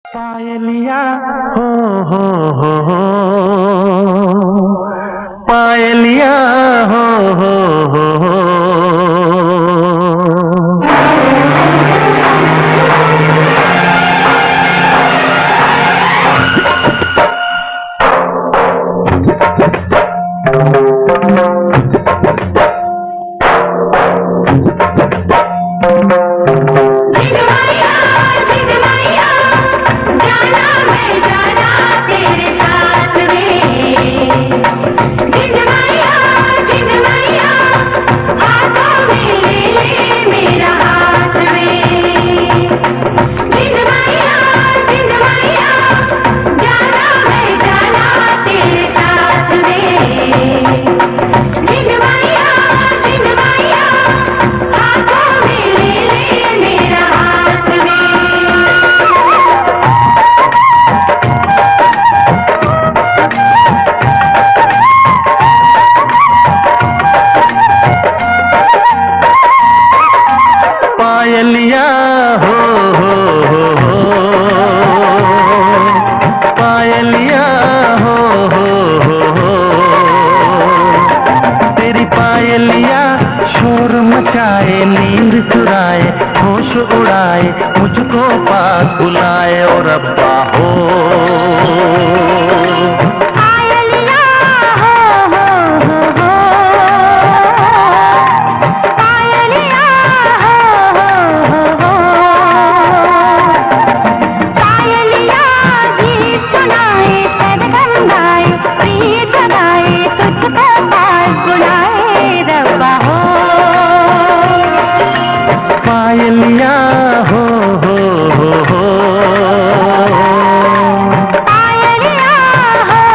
पायलिया हो हो हो पायलिया हो हो पायलिया हो पायलिया हो तेरी पायलिया शोर मचाए, नींद चुराए, होश उड़ाए, मुझको पास बुलाए और रब्बा हो। पायलिया हो पायलिया हो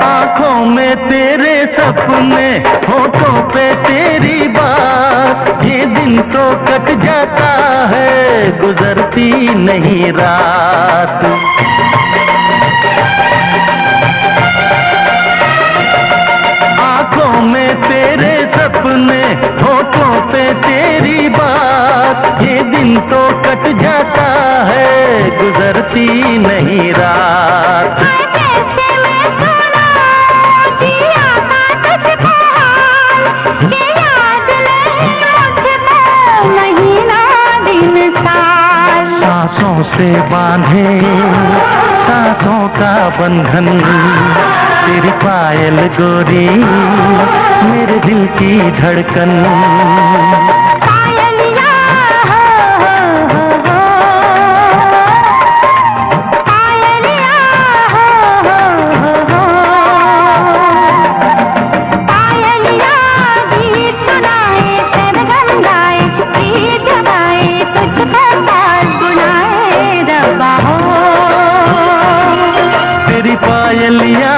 आँखों में तेरे सपने, होठों पे तेरी बात, ये दिन तो कट जाता है, गुजरती नहीं रात। आँखों में तेरे सपने, होठों पे तेरी बात, ये दिन तो कट जाता है, गुजरती नहीं रात। सांसों से बांधे सांसों का बंधन, तेरी पायल गोरी मेरे दिल की धड़कन। पायलिया पायलिया पायलिया गीत सुनाए, सरगम गाए, गीत गाए, तुझको तेरी पायलिया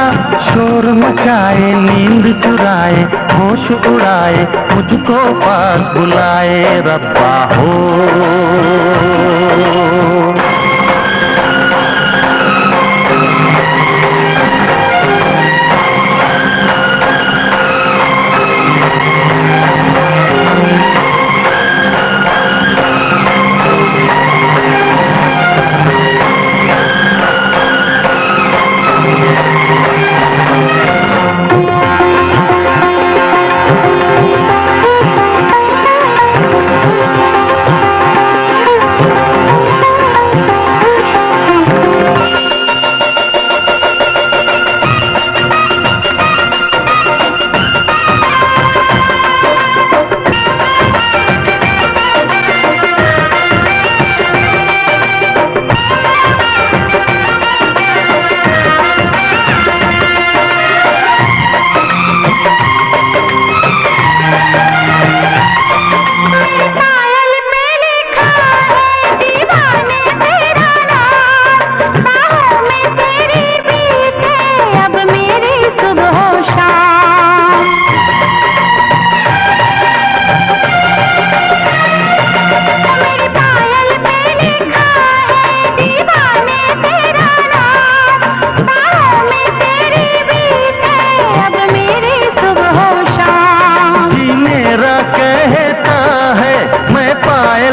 शोर मचाए, नींद चुराए, होश उड़ाए, मुझको पास बुलाए रब्बा हो।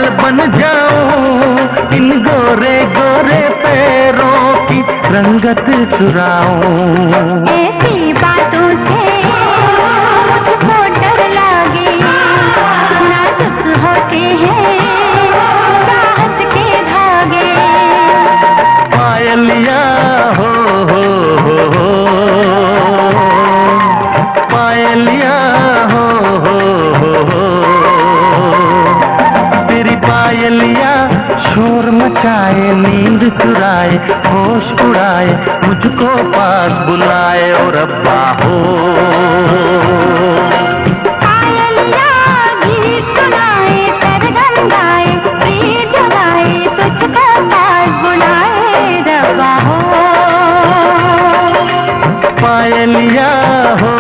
पागल बन जाऊं, इन गोरे गोरे पैरों की रंगत चुराऊं। ऐसी बातों से मुझको डर लागे, नाजुक होते हैं चाहत के धागे। पायलिया हो पायलिया हो तेरी पायलिया शोर मचाए, नींद चुराए, होश उड़ाए, मुझको पास बुलाए और अब्बा हो। पायलिया गीत सुनाए, सरगम गाए, प्रीत जगाए, तुझको पास बुलाए रब्बा हो। पायलिया हो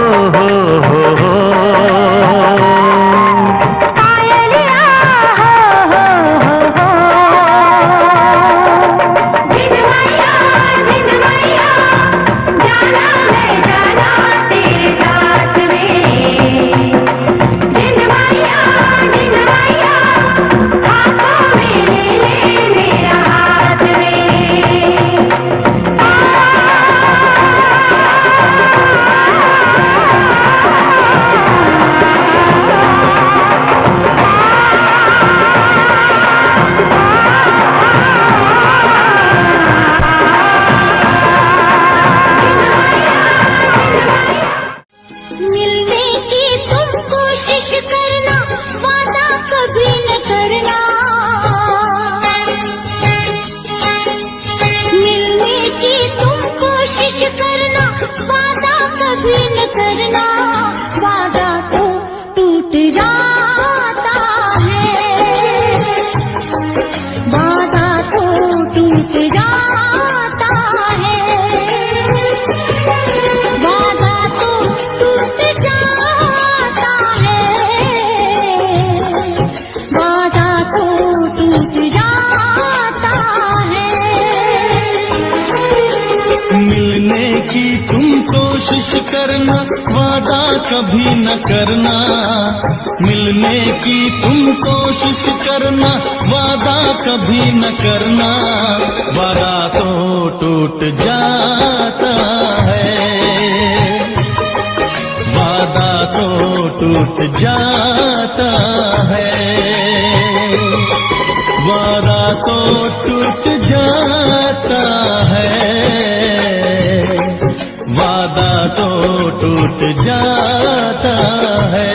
कभी न करना, मिलने की तुम कोशिश करना, वादा कभी न करना, वादा तो टूट जाता है, वादा तो टूट जाता है, वादा तो टूट जाता है, वादा तो टूट जाता है।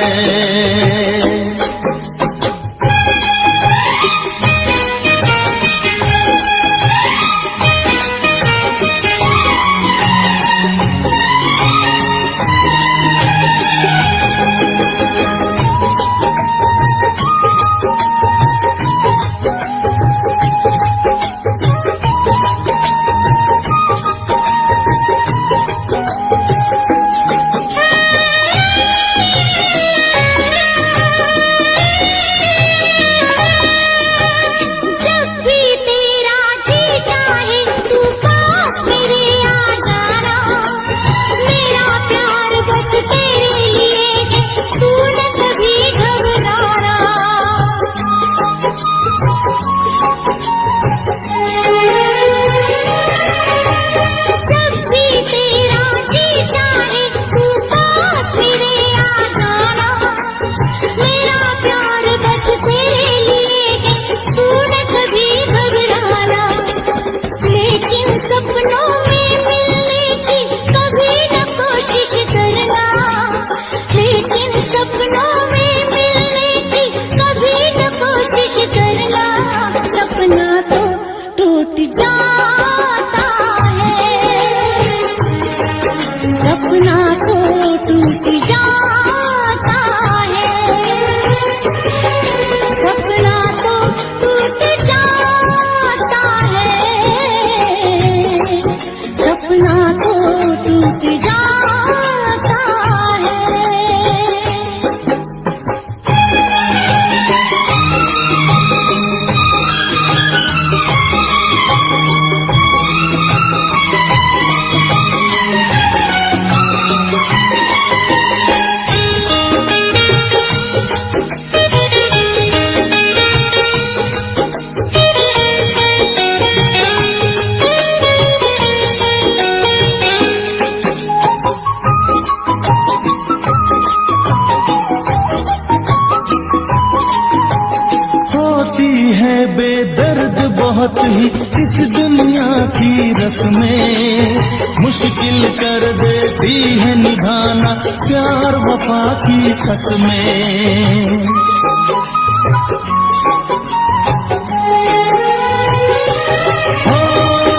बेदर्द बहुत ही इस दुनिया की रस्में, मुश्किल कर देती है निभाना प्यार वफा की कसमें।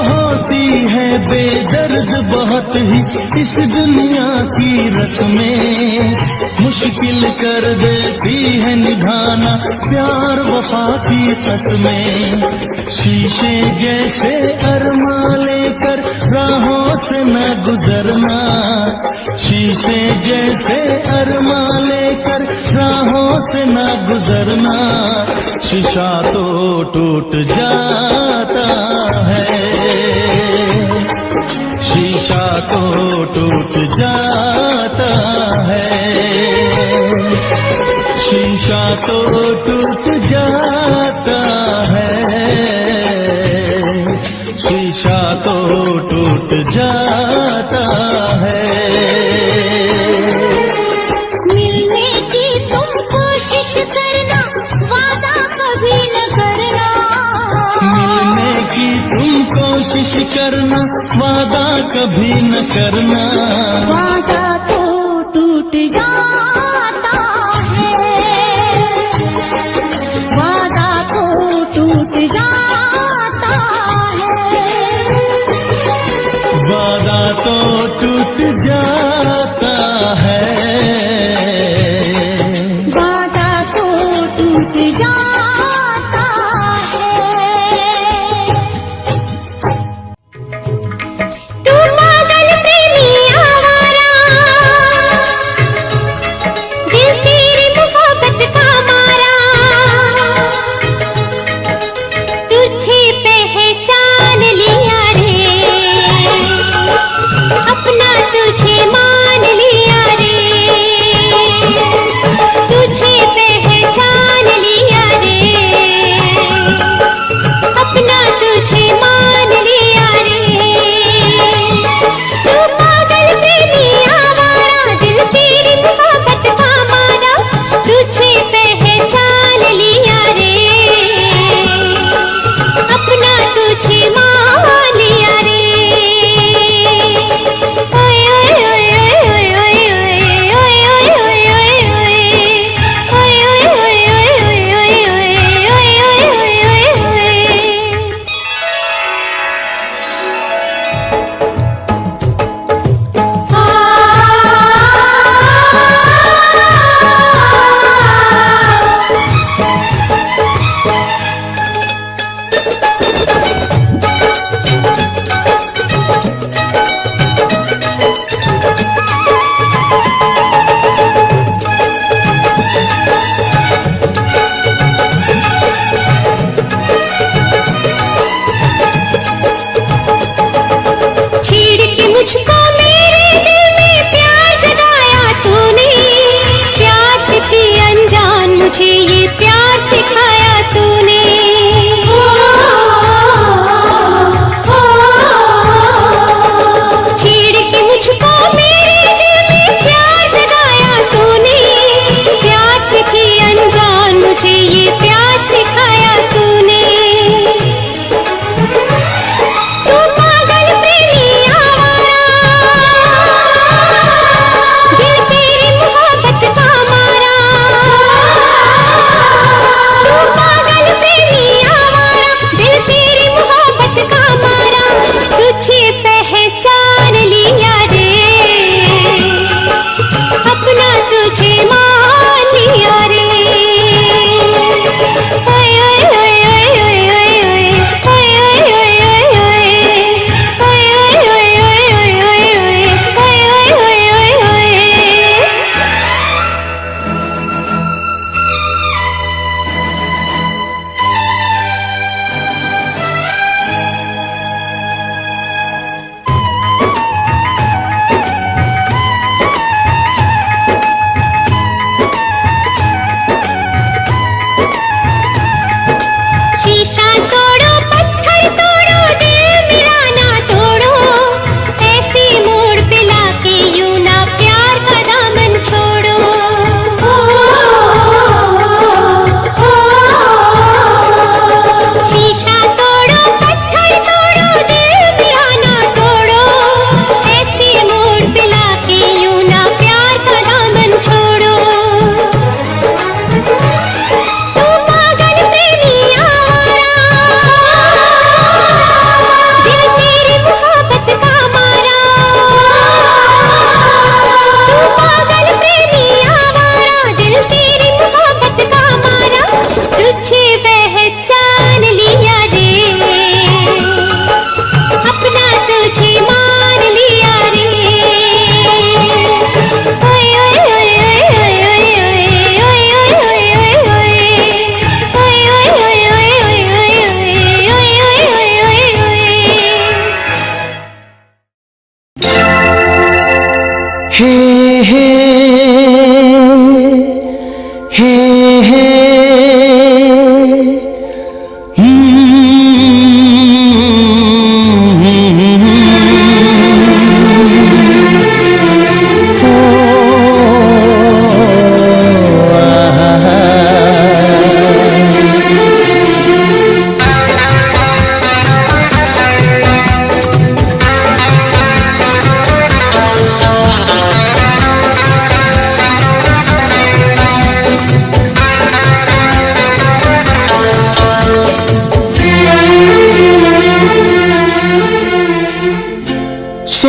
होती है बेदर्द बहुत ही इस दुनिया की रस्में, मुश्किल कर देती है निभाना प्यार वफा की कसमें। शीशे जैसे अरमा लेकर राहों से न गुजरना, शीशे जैसे अरमा लेकर राहों से न गुजरना, शीशा तो टूट जाता है, शीशा तो टूट जाता है, शीशा तो टूट जाता है, शीशा तो टूट जाता है। मिलने की तुम कोशिश करना, वादा कभी न करना, मिलने की तुम कोशिश करना, वादा कभी न करना, वादा तो टूट जाता है, वादा तो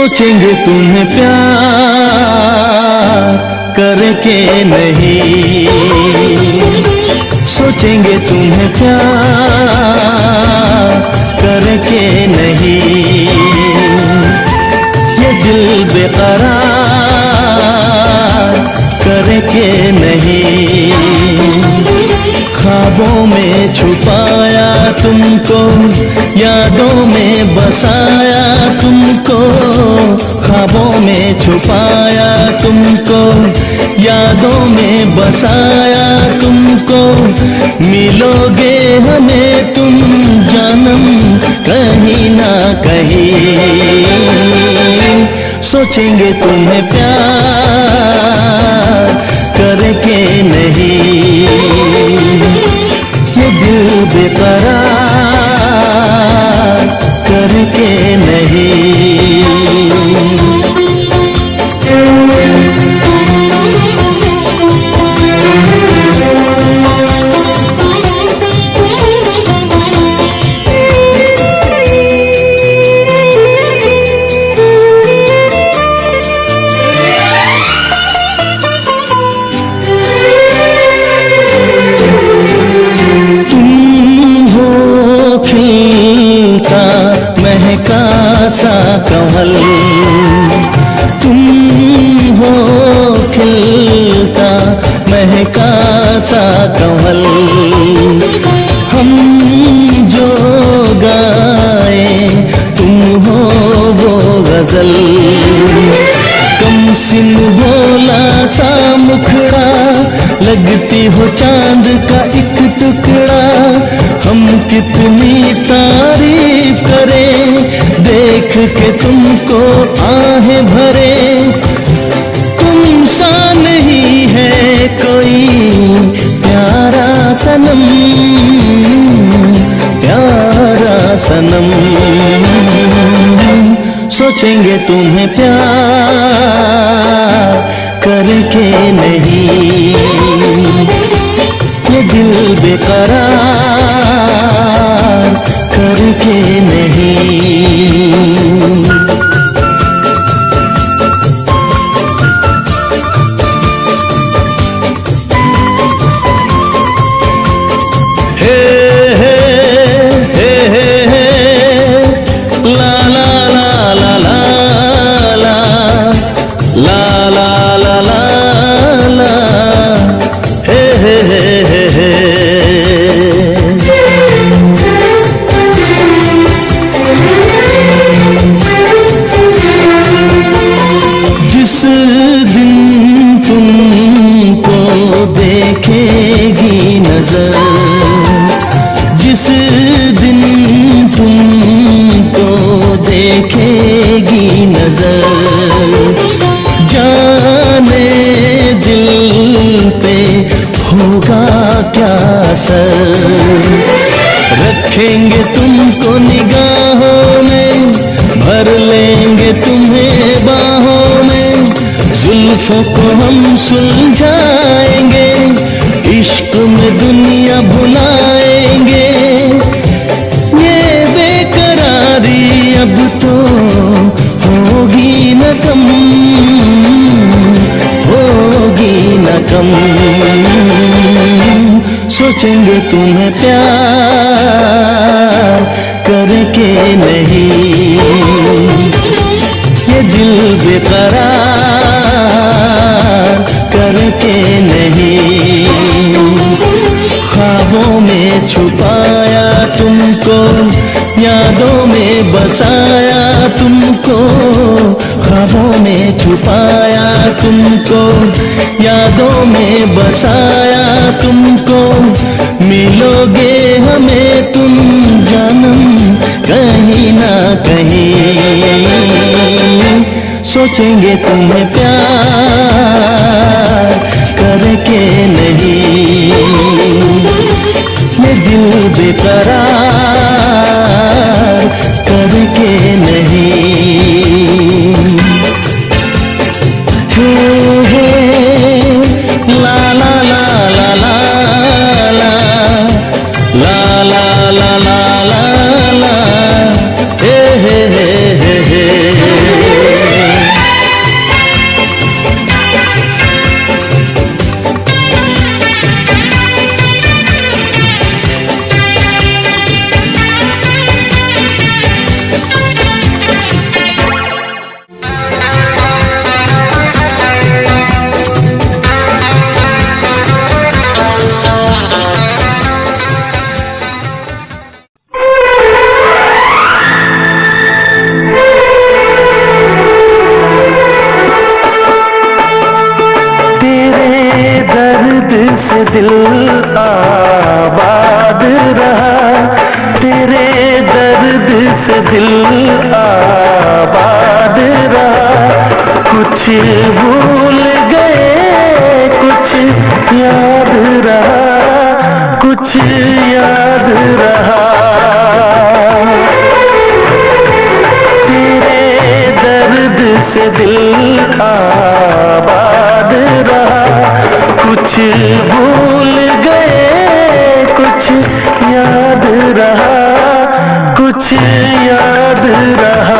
सोचेंगे तुम्हें प्यार करके नहीं, सोचेंगे तुम्हें प्यार करके नहीं। ये दिल बेकरार करके नहीं, ख्वाबों में छुपाया तुमको, यादों में बसाया तुमको, ख्वाबों में छुपाया तुमको, यादों में बसाया तुमको। मिलोगे हमें तुम जानम कहीं ना कहीं, सोचेंगे तुम्हें प्यार करके नहीं। ये दिल बेकरार करके नहीं। महका सा कमल, तुम हो खिलता महका सा कमल। हम जो गाए तुम हो वो गजल, कम सिन भोला सा मुखड़ा, लगती हो चांद का एक टुकड़ा। हम कितनी तारीफ करें देख के तुमको आहें भरे। तुम सा नहीं है कोई प्यारा सनम, प्यारा सनम। सोचेंगे तुम्हें प्यार करके नहीं, ये दिल बेकरार करके नहीं। हे हे हे हे हे ला ला ला ला ला ला ला ला ला ला ला हे हे हे हे हे। जिस दिन तुमको देखेगी नजर, जिस दिन तुमको देखेगी नजर, जाने दिल पे होगा क्या असर। रखेंगे तुमको निगाहों में, भर लेंगे तुम्हें बाहों में, जुल्फों को हम सुलझाएंगे, इश्क में दुनिया भुलाएंगे। ये बेकरारी अब तो होगी न कम, होगी न कम। सोचेंगे तुम्हें प्यार करके नहीं, ये दिल बेकरार करके नहीं। ख्वाबों में छुपाया तुमको, यादों में बसाया तुमको, ख्वाबों में छुपाया तुमको, यादों में बसाया तुमको। मिलोगे हमें तुम जानम कहीं ना कहीं, सोचेंगे तुम्हें प्यार करके नहीं, ये दिल बेकरार करके नहीं। हे हे ला ला ला ला ला ला ला ला ला ला ला ला हे हे हे हे हे। दिल आबाद रहा, तेरे दर्द से दिल आबाद रहा। कुछ भूल गए कुछ याद रहा, कुछ याद रहा। तेरे दर्द से दिल आबाद रहा, कुछ भूल गए कुछ याद रहा, कुछ याद रहा।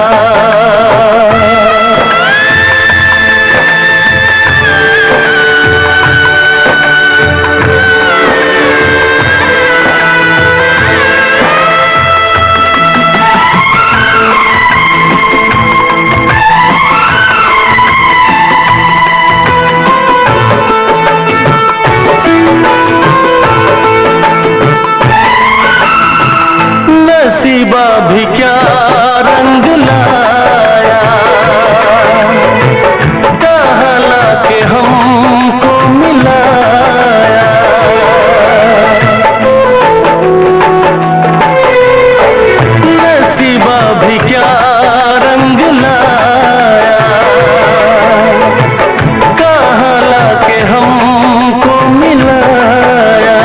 नसीबा भी क्या रंग लाया, कहला के हमको मिलाया। नसीबा भी क्या रंग लाया, कहला के हमको मिलाया।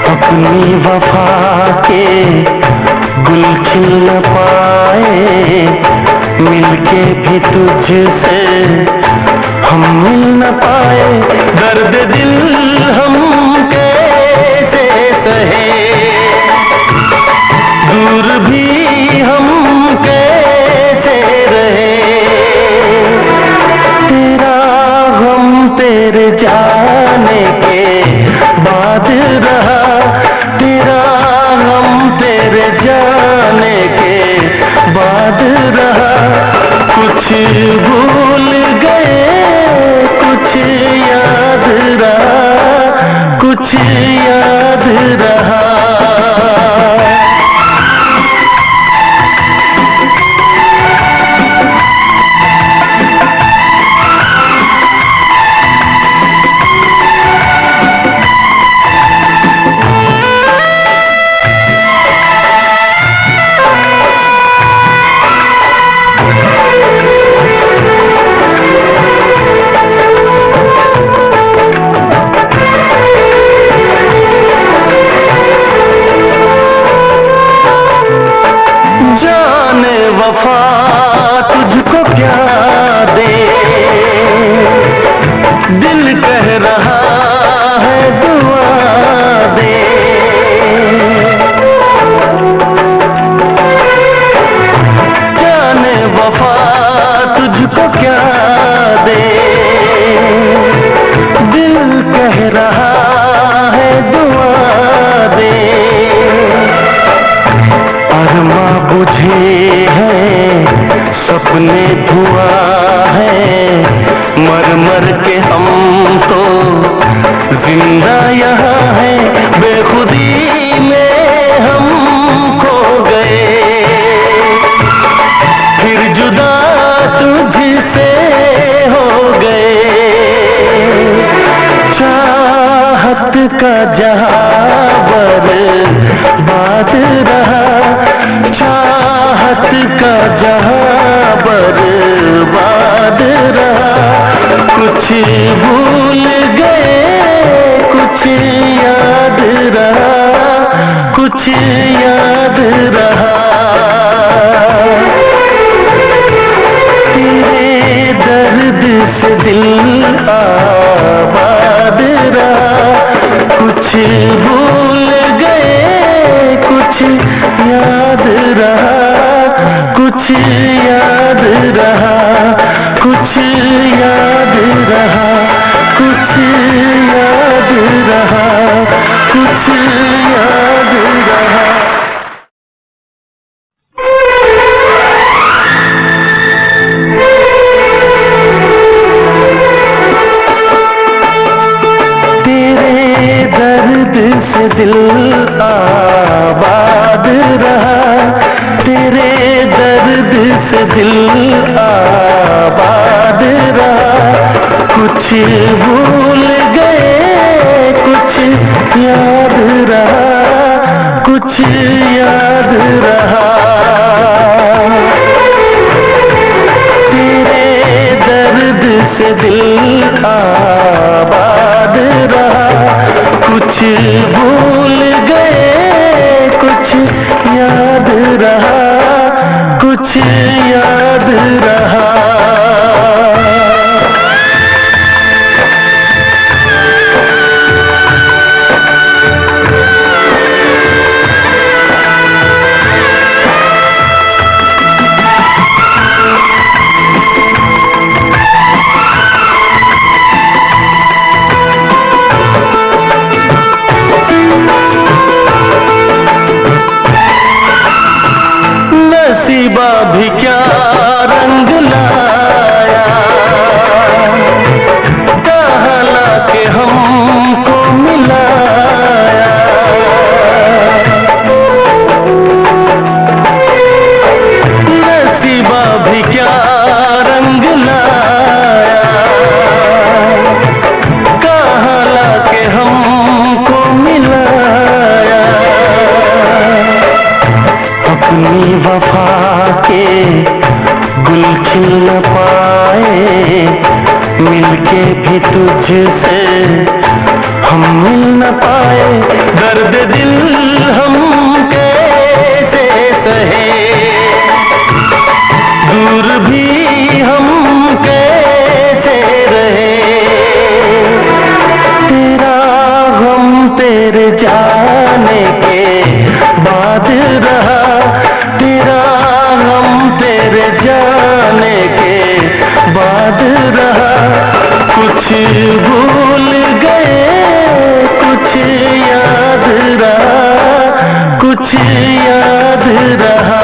अपनी वफा के गुल खिल न पाए, मिलके भी तुझसे हम मिल न पाए। दर्द दिल हम कैसे सहे, दूर भी हम कैसे रहे। तेरा गम तेरे जाने के बाद रहा, तेरा गम तेरे जाने के बाद रहा। कुछ भूल गए कुछ याद रहा, कुछ याद रहा। वफा तुझको क्या दे, दिल कह रहा है दुआ दे। जाने वफा तुझको क्या दे, दिल कह रहा है दुआ दे। अरमा बुझे हैं सपने धुआं है, मर मर के हम तो जिंदा यहाँ हैं। बेखुदी में हम खो गए, फिर जुदा तुझसे हो गए। चाहत का जहां बर्बाद रहा, चाहत का जहां बर्बाद रहा। कुछ भूल गए कुछ याद रहा, कुछ याद रहा। तेरे दर्द से दिल आबाद रहा, कुछ भूल गए कुछ याद रहा, कुछ याद रहा, कुछ याद रहा, कुछ याद रहा, कुछ याद रहा। तेरे दर्द से दिल आबाद रहा, तेरे दर्द से दिल आबाद रहा। कुछ भूल याद रहा, कुछ याद रहा। तेरे दर्द से दिल आबाद रहा, कुछ भूल गए, कुछ याद रहा, कुछ याद रहा। नसीबा भी क्या रंग लाया, कहला के हमको मिलाया। नसीबा भी क्या रंग लाया, कहला के हमको मिलाया। अपनी वफा के गुल खिल न पाए, मिलके भी तुझसे हम मिल न पाए। दर्द दिल हम कैसे सहे, दूर भी हम कैसे रहे। तेरा गम तेरे जाने के बाद रहा, तेरा गम तेरे जाने के बाद रहा। कुछ भूल गए, कुछ याद रहा, कुछ याद रहा।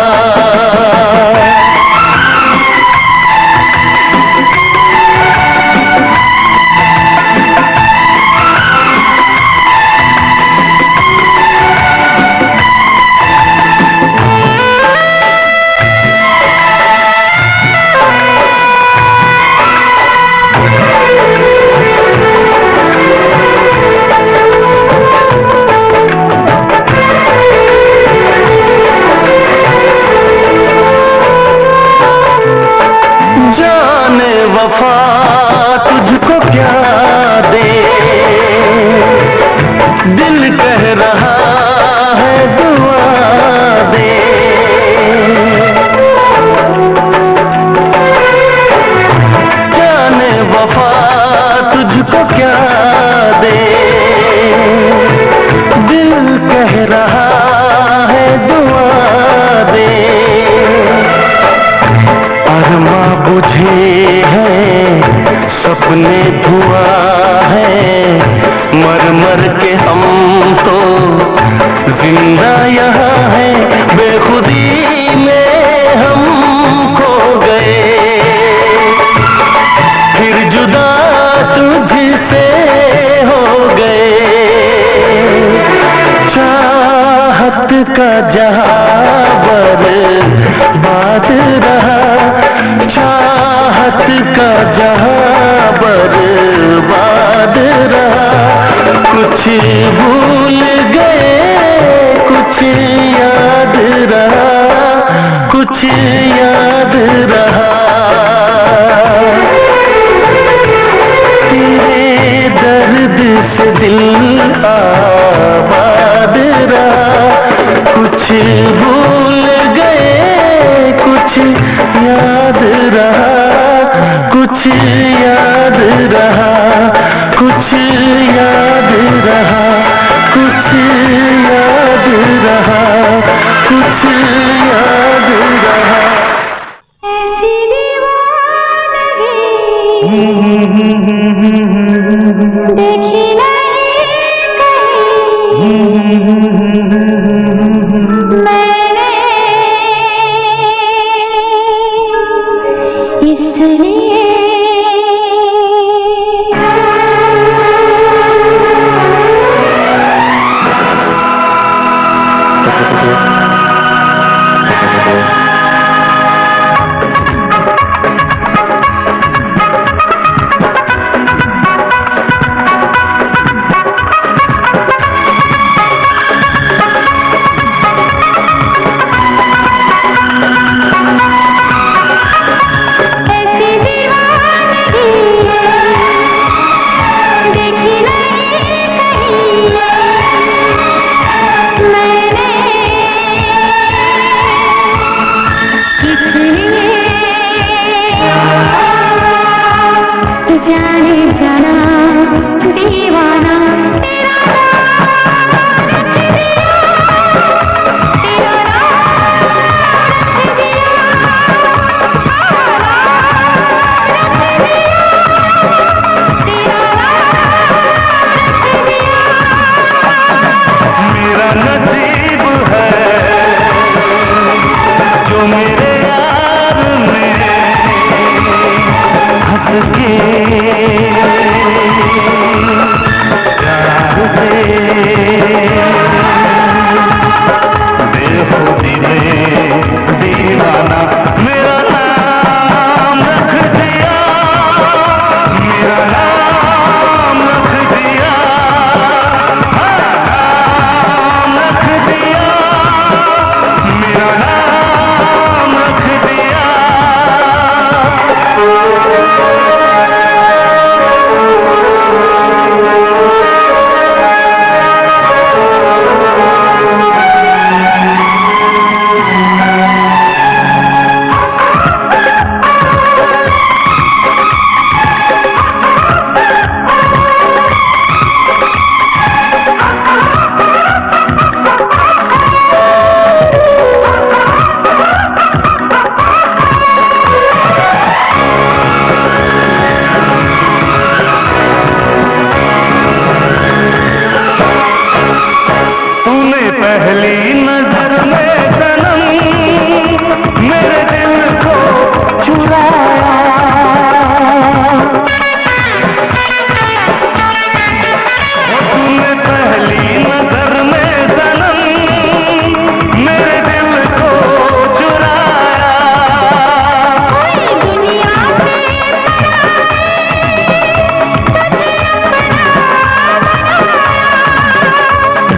वफा तुझको क्या दे, दिल कह रहा है दुआ दे। जाने वफा तुझको क्या दे, दिल कह रहा है दुआ दे। अरमा बुझे हैं, सपने धुआं है, मर मर के हम तो जिंदा यहाँ हैं। बेखुदी में हम खो गए, फिर जुदा तुझसे हो गए। चाहत का जहां बर्बाद रहा, चाहत का जहां बर्बाद रहा। कुछ भूल गए, कुछ याद रहा, कुछ याद रहा। तेरे दर्द से दिल आबाद रहा, कुछ भूल गए, कुछ याद रहा, कुछ याद रहा, कुछ याद रहा, कुछ याद रहा, कुछ याद रहा। के प्यार से बेखुदी में दीवाना मेरा नाम रख दिया, मेरा नाम रख दिया, नाम रख दिया, मेरा नाम रख दिया। पहली नजर में सनम मेरे दिल को चुराया, तूने पहली नजर में सनम मेरे दिल को चुराया।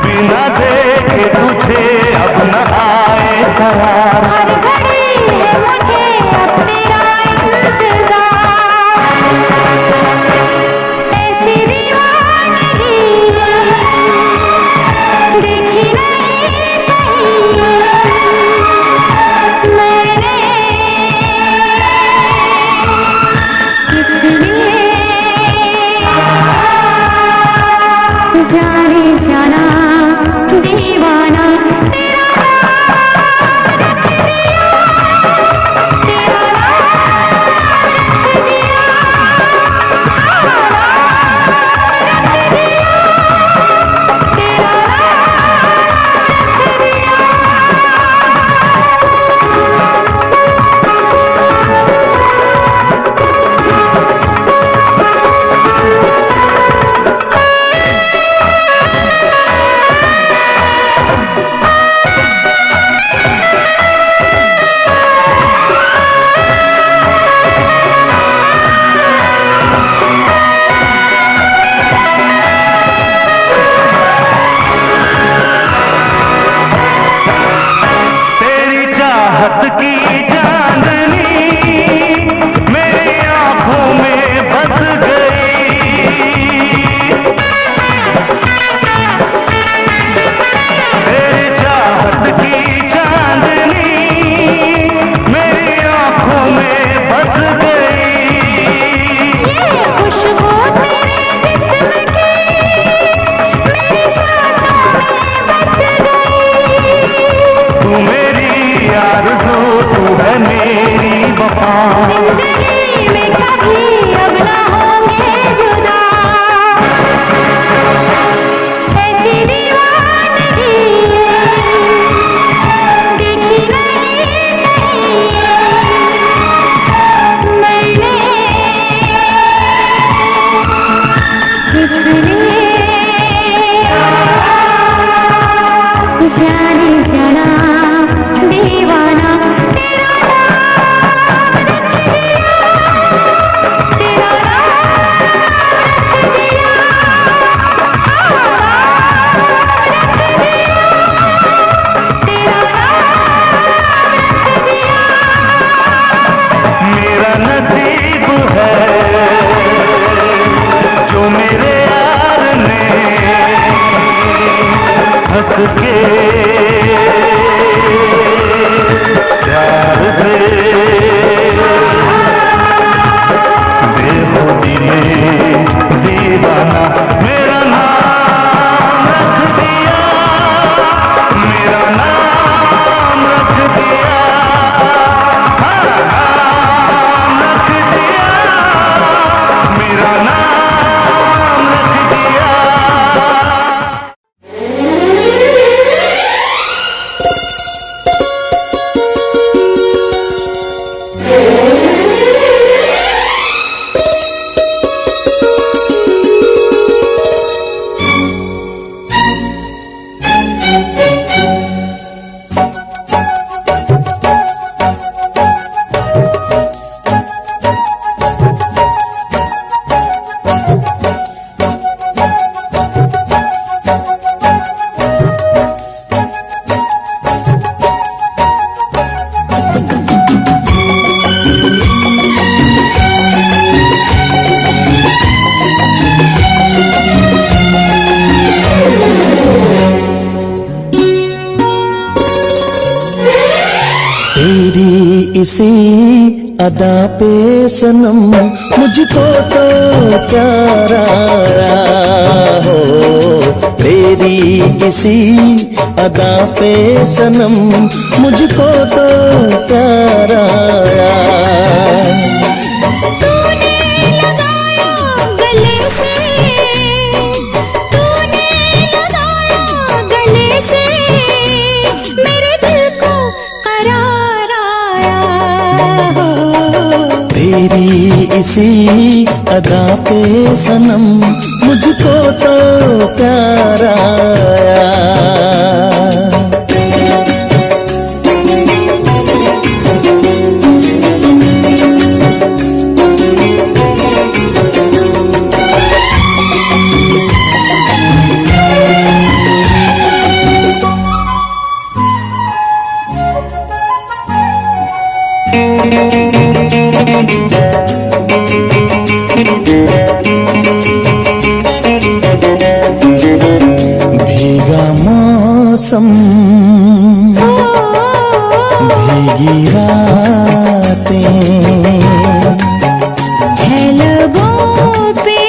बिना देखे तुझे अब न आए करार, हर घड़ी है मुझे अब तेरा इंतजार। ऐसी दीवानगी देखी नहीं कहीं मैंने, इसलिए जाने जाना दीवाना की चांदनी मेरी आंखों में बस गई, तेरी चाहत की चांदनी मेरी आंखों में बस गई। ये खुशबू तेरे जिस्म की मेरी सांसों में बस गई, तू मेरी आरज़ू तू है मेरी वफा, जिंदगी में कभी अब न होंगे जुदा। ऐसी दीवानगी देखी नहीं मैंने, इसलिए जाने जाना दीवाना मेरा नसीब है जो मेरे यार ने हंस के प्यार से बेखुदी में दीवाना मेरा नाम रख दिया, मेरा नाम रख दिया, नाम रख दिया, मेरा नाम रख दिया। इसी अदा पे सनम मुझको तो प्यार आया हो, तेरी इसी अदा पे सनम मुझको तो प्यार आया। तेरी इसी अदा पे सनम मुझको तो प्यार आया। भीगा मौसम भीगी रातें है लबों पे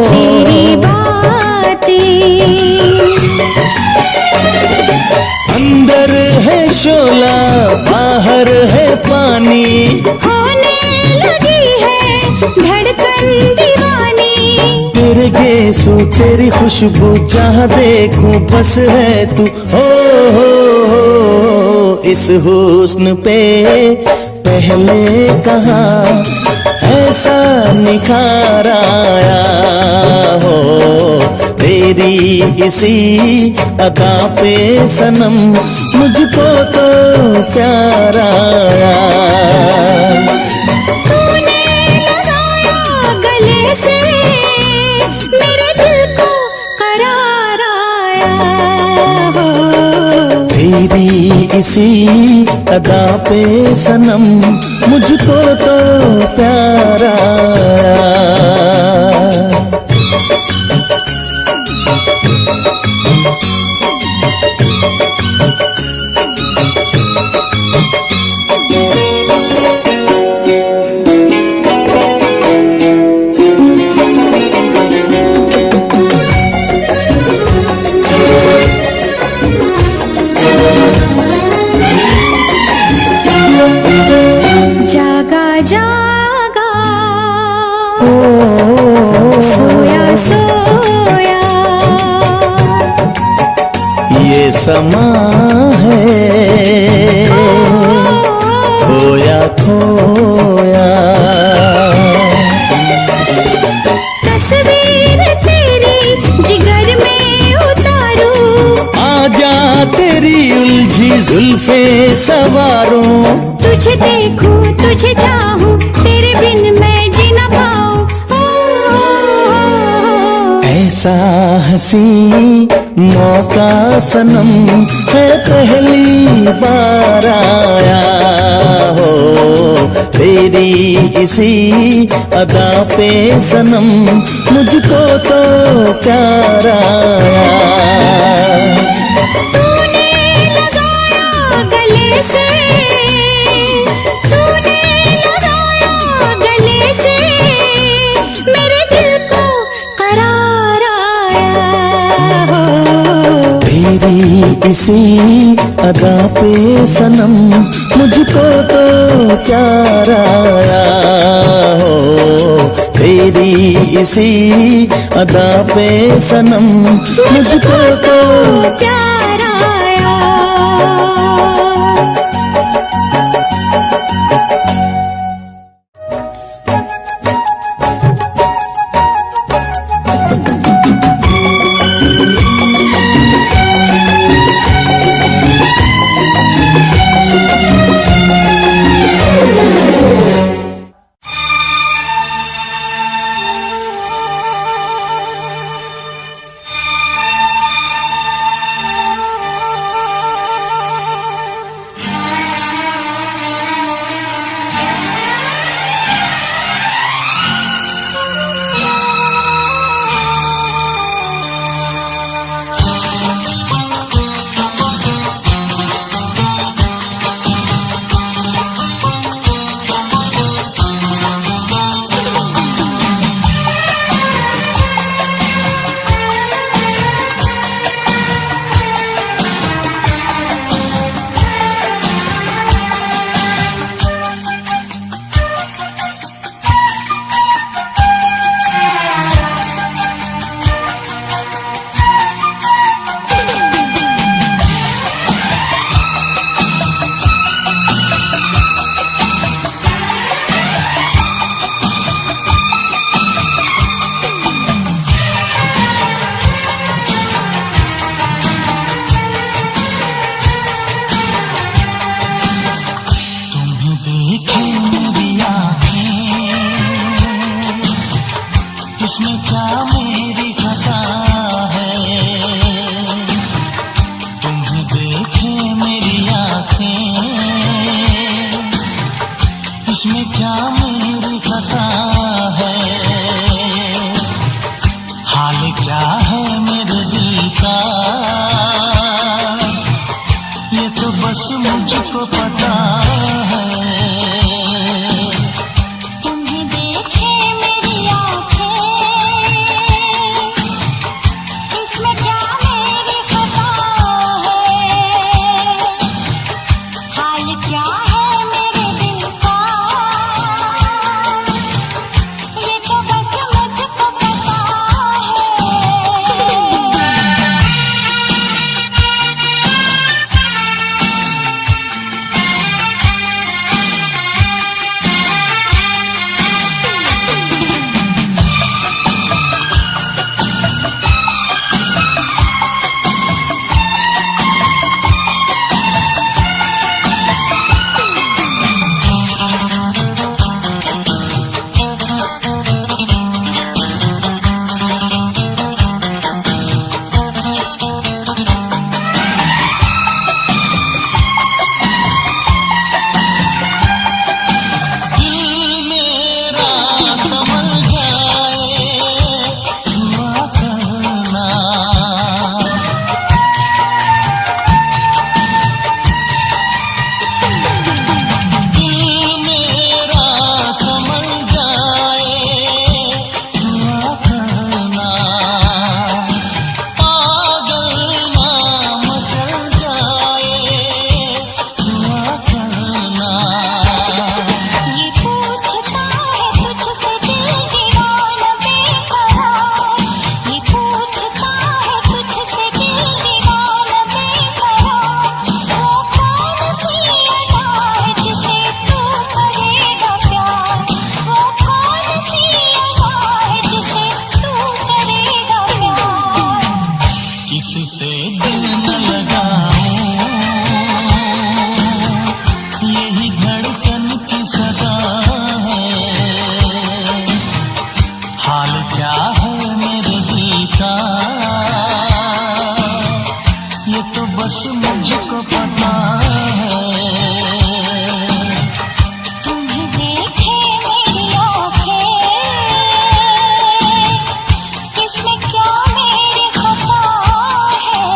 तेरी बातें, अंदर है शोला बाहर है पानी, होने लगी है धड़कन दीवानी। तेरे गेसू तेरी खुशबू जहाँ देखूं बस है तू, हो इस हुस्न पे पहले कहाँ ऐसा निखार आया हो, तेरी इसी अदा पे सनम मुझको तो प्यार आया। तूने लगाया गले से मेरे दिल को करार आया हो, तेरी इसी अदा पे सनम मुझको तो प्यार आया। जागा जागा सोया सोया, ये समा है खोया खोया, तस्वीर तेरी जिगर में उतारूं, आजा तेरी उलझी जुल्फे सवारों, तुझे देखूं तुझे चाहूं तेरे बिन मैं जी ना पाऊं। ऐसा हंसी मौका सनम है पहली बार आया हो, तेरी इसी अदा पे सनम मुझको तो प्यार आया। तूने लगाया गले से, तूने लगाया गले से मेरे दिल को करार आया हो, तेरी इसी अदा पे सनम मुझको तो प्यार आया हो, तेरी इसी अदा पे सनम मुझको तो प्यार आया। दिल न लगाऊं, यही धड़कन की सदा है। हाल क्या है मेरे दिल का ये तो बस मुझको पता है। तुम्हें देखे मेरी आँखें, इसमें क्या मेरी खता है।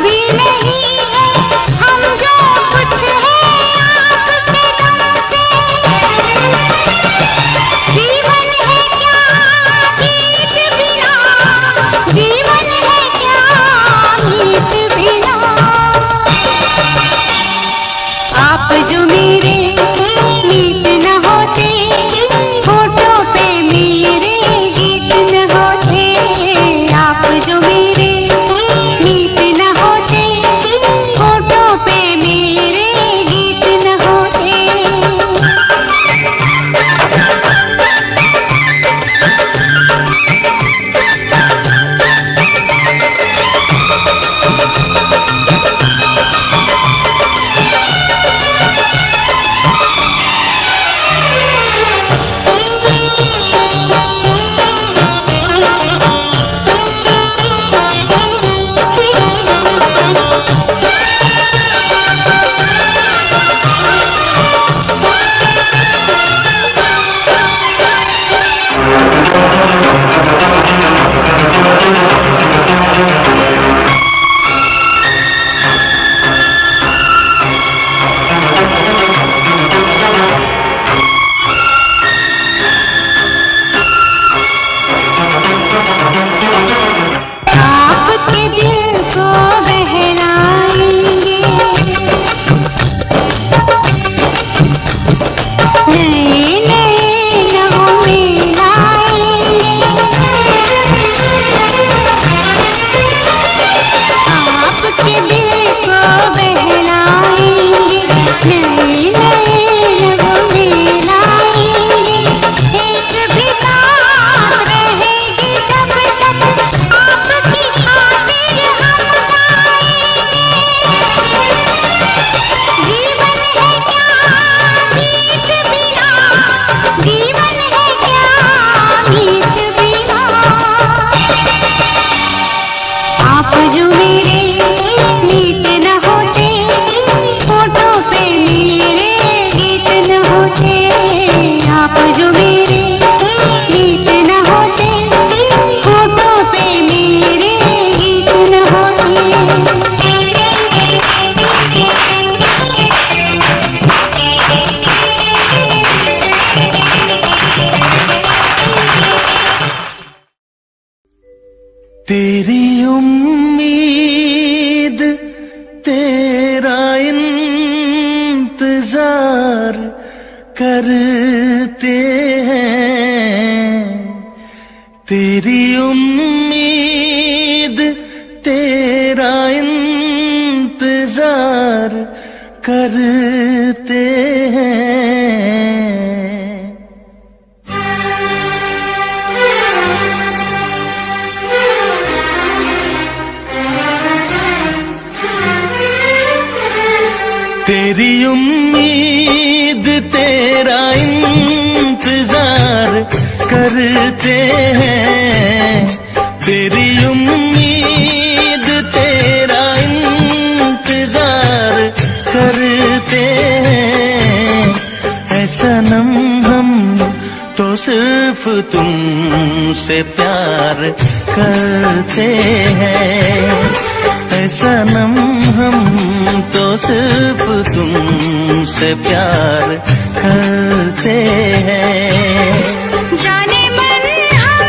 भी नहीं है हम जो कुछ है आपके दम से। जीवन है क्या गीत बिना, जीवन है क्या गीत बिना। आप जो मेरे गीत न होते, होठों पे मेरे गीत न होते। आप जो मेरे गीत न होते, होठों पे मेरे गीत न होते। आपके दिल को बहलाएंगे नए नए नगमे लाएंगे। आपके दिल को बहलाएंगे नए नए नगमे लाएंगे। एक भी बात रहेगी जब तक आपकी खातिर हम गाएंगे। जीवन है क्या गीत बिना, जीवन है क्या गीत बिना। आप जो मेरे गीत न होते, होठों पे मेरे गीत न होते। आप जो मेरे गीत न होते, होठों पे मेरे गीत न होते। तेरी उम्मीद तेरा इंतजार करते हैं। तेरी उम्मीद तेरा इंतजार करते हैं। तेरी उम्मीद तेरा इंतजार करते हैं। तेरी उम्मीद तेरा इंतजार करते हैं। ऐ सनम हम तो सिर्फ तुमसे प्यार करते हैं। ऐ सनम हम तो सिर्फ तुमसे प्यार करते हैं। जाने मन हम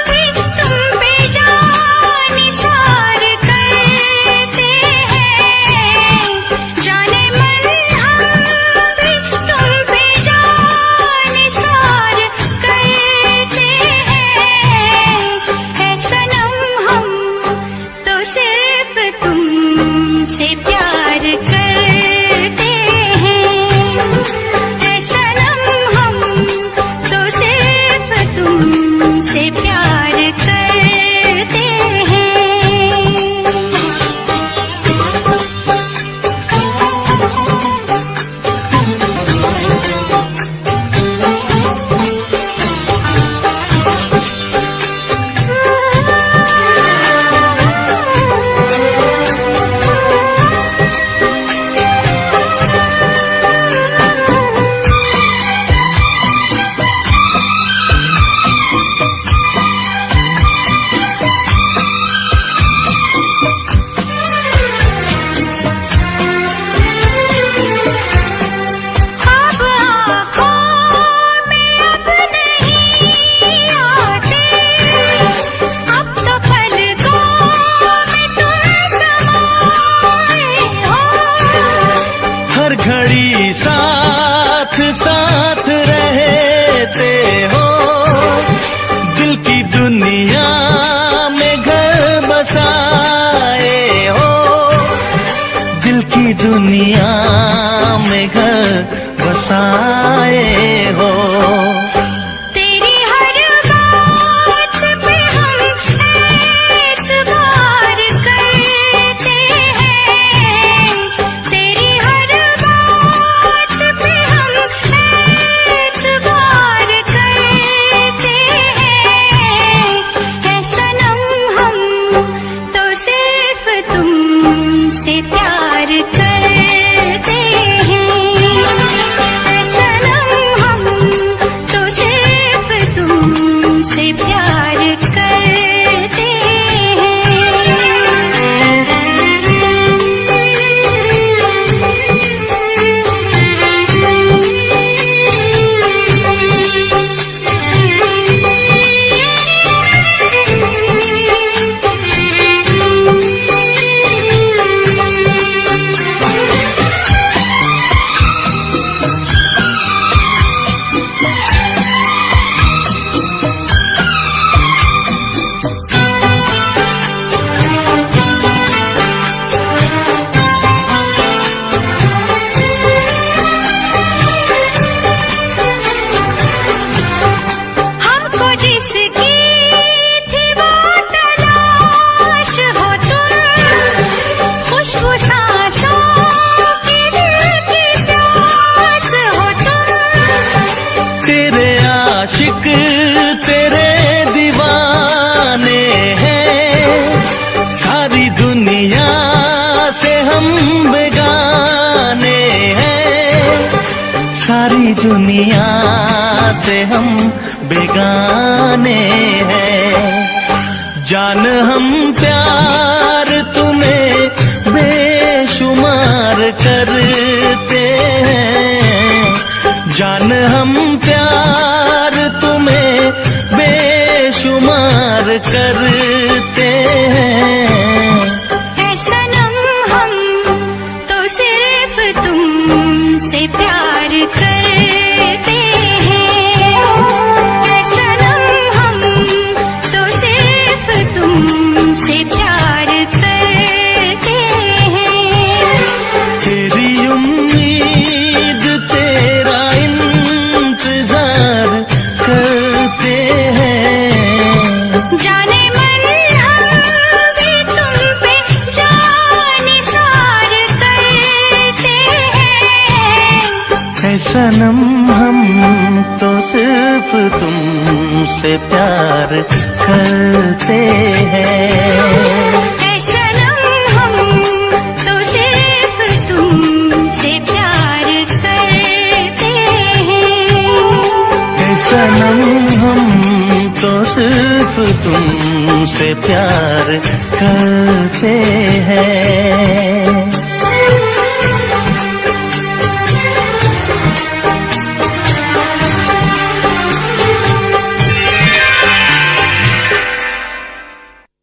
भी तुम पे जान निसार करते हैं। जाने मन हम भी तुम पे जान निसार करते हैं। ऐ सनम हम तो सिर्फ तुमसे प्यार करते हैं। ऐ सनम हम तो घड़ी साथ साथ रहते हो, दिल की दुनिया में घर बसाए हो, दिल की दुनिया में घर बसाए हो। तेरी हर बात पे हम एतबार करते हैं, तेरी हर बात पे हम एतबार करते हैं। है सनम हम तो सिर्फ तुमसे प्यार करते हैं, है सनम हम तो सिर्फ तुमसे प्यार करते हमको जिसकी थी वो तलाश हो तुम, खुशबू सांसों की दिल की प्यास हो तुम। तेरे आशिक तेरे दीवाने हैं, सारी दुनिया से हम बेगाने हैं, सारी दुनिया से हम बेगाने हैं। जान हम प्यार तुम्हें बेशुमार करते हैं, जान हम प्यार तुम्हें बेशुमार करते हैं। है सनम हम तो सिर्फ तुमसे प्यार करते हैं, है सनम हम तो सिर्फ तुमसे प्यार करते हैं। तेरी उम्मीद तेरा इंतजार करते हैं, जाने मन हम भी तुम पे जानिसार करते हैं। है सनम हम तो सिर्फ तुमसे प्यार करते हैं, है सनम हम तो सिर्फ तुमसे प्यार करते हैं। है सनम हम तो सिर्फ तुमसे प्यार करते हैं।